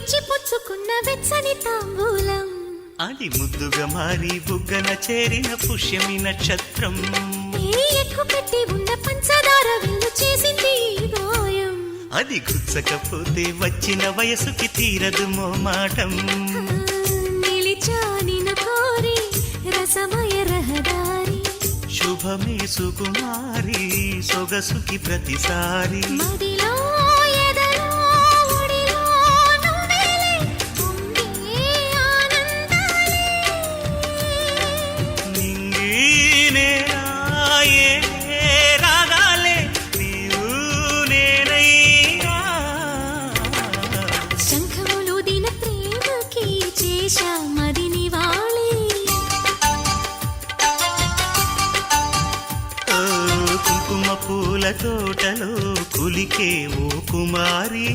ఇచ్చి పుచ్చుకున్న వెచ్చని తాంబూలం అది ముద్దుగా మారి బుగ్గన చేరిన పుష్యమి నక్షత్రం ఎక్కు పెట్టి ఉన్న పంచదార విల్లు చేసింది గాయం అది గుచ్చకపోతే వచ్చిన వయసుకి తీరదు మోమాటం నిలిచా నిన్ను కోరి రసమయ రహదారి శుభమే సుకుమారి సొగసుకి ప్రతిసారి మదిలో ఎదలో ఒడిలో నువ్వేలే పొంగే ఆనందాలే నింగి నేరాయే రాగాలే నీవు నేనైనా శంఖములు దిన ప్రేమకి చేశా మదిని వాళి కుంకుమ పూల తోటలో కులికే ఓ కుమారి